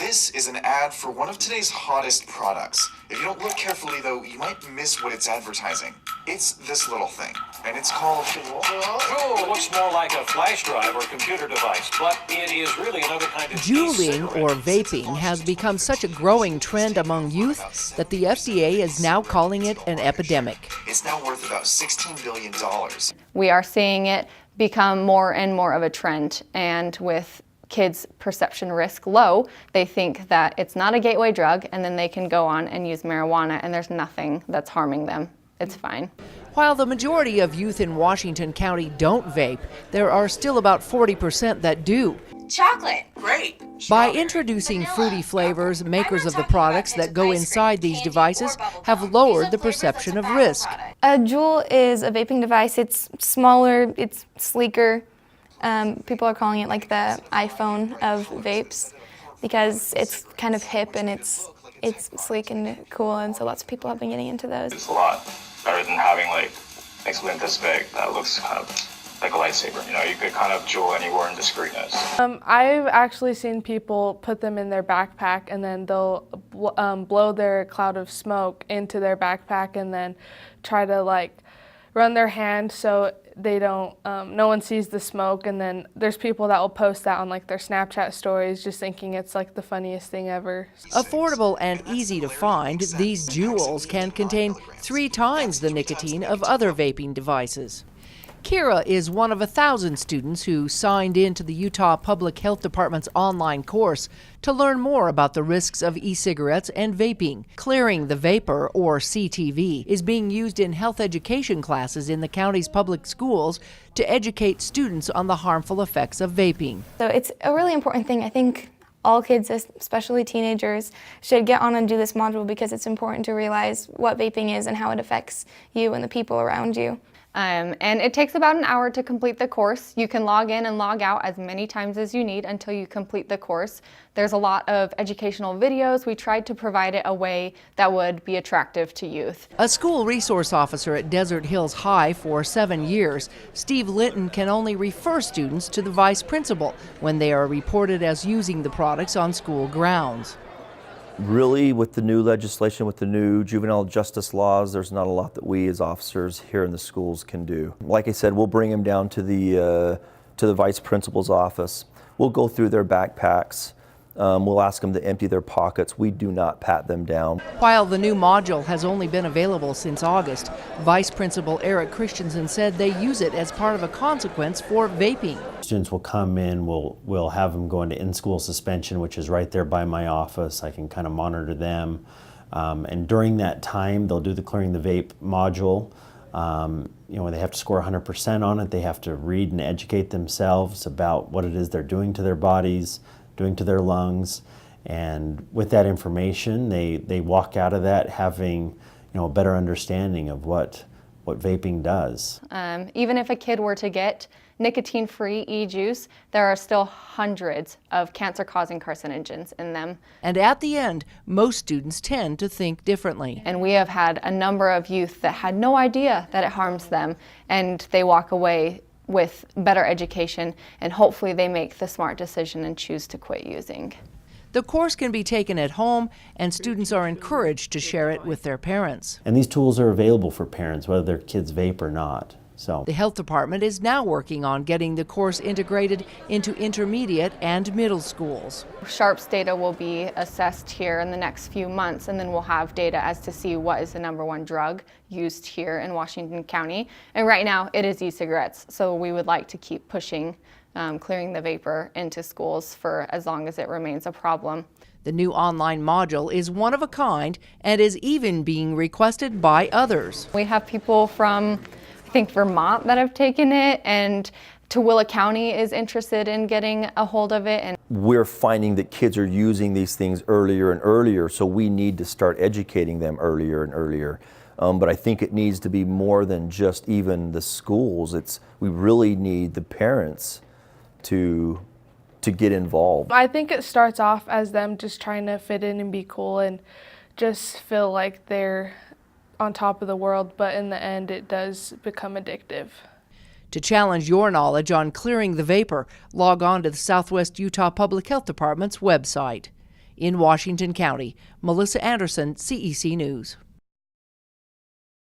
This is an ad for one of today's hottest products. If you don't look carefully, though, you might miss what it's advertising. It's this little thing, and it's called Juul looks more like a flash drive or computer device, but it is really another kind of Juuling, or vaping, has become such a growing trend among youth that the FDA is now calling it an epidemic. It's now worth about $16 billion. We are seeing it become more and more of a trend, and with kids' perception risk low, they think that it's not a gateway drug, and then they can go on and use marijuana, and there's nothing that's harming them. It's fine. While the majority of youth in Washington County don't vape, there are still about 40% that do. Chocolate. Great. By introducing fruity flavors, makers of the products that go inside these devices have lowered the perception of risk. A Juul is a vaping device. It's smaller, it's sleeker. People are calling it like the iPhone of vapes because it's kind of hip and it's sleek and cool, and so lots of people have been getting into those. It's a lot better than having like something this big that looks kind of like a lightsaber. You know, you could kind of Juul anywhere in discreetness. I've actually seen people put them in their backpack and then they'll blow their cloud of smoke into their backpack and then try to like run their hand so they don't, no one sees the smoke, and then there's people that will post that on like their Snapchat stories just thinking it's like the funniest thing ever. Affordable and easy to find, these Juuls can contain 3 times the nicotine of other vaping devices. Kira is one of 1,000 students who signed in to the Utah Public Health Department's online course to learn more about the risks of e-cigarettes and vaping. Clearing the Vapor, or CTV, is being used in health education classes in the county's public schools to educate students on the harmful effects of vaping. So it's a really important thing. I think all kids, especially teenagers, should get on and do this module because it's important to realize what vaping is and how it affects you and the people around you. And it takes about an hour to complete the course. You can log in and log out as many times as you need until you complete the course. There's a lot of educational videos. We tried to provide it a way that would be attractive to youth. A school resource officer at Desert Hills High for 7 years, Steve Linton can only refer students to the vice principal when they are reported as using the products on school grounds. Really, with the new legislation, with the new juvenile justice laws, there's not a lot that we as officers here in the schools can do. Like I said, we'll bring them down to the vice principal's office. We'll go through their backpacks. We'll ask them to empty their pockets. We do not pat them down. While the new module has only been available since August, Vice Principal Eric Christensen said they use it as part of a consequence for vaping. Students will come in, we'll have them go into in-school suspension, which is right there by my office. I can kind of monitor them. And during that time, they'll do the Clearing the Vape module. You know, they have to score 100% on it. They have to read and educate themselves about what it is they're doing to their bodies, doing to their lungs, and with that information they walk out of that having, you know, a better understanding of what vaping does. Even if a kid were to get nicotine-free e-juice, there are still hundreds of cancer-causing carcinogens in them. And at the end, most students tend to think differently. And we have had a number of youth that had no idea that it harms them, and they walk away with better education, and hopefully they make the smart decision and choose to quit using. The course can be taken at home, and students are encouraged to share it with their parents. And these tools are available for parents, whether their kids vape or not. So the health department is now working on getting the course integrated into intermediate and middle schools. Sharps data will be assessed here in the next few months, and then we'll have data as to see what is the #1 drug used here in Washington County. And right now it is e-cigarettes, so we would like to keep pushing clearing the vapor into schools for as long as it remains a problem. The new online module is one of a kind and is even being requested by others. We have people from, I think, Vermont that have taken it, and Tooele County is interested in getting a hold of it. And we're finding that kids are using these things earlier and earlier, so we need to start educating them earlier and earlier. But I think it needs to be more than just even the schools. We really need the parents to get involved. I think it starts off as them just trying to fit in and be cool and just feel like they're on top of the world, but in the end it does become addictive. To challenge your knowledge on clearing the vapor, log on to the Southwest Utah Public Health Department's website. In Washington County, Melissa Anderson, CEC News.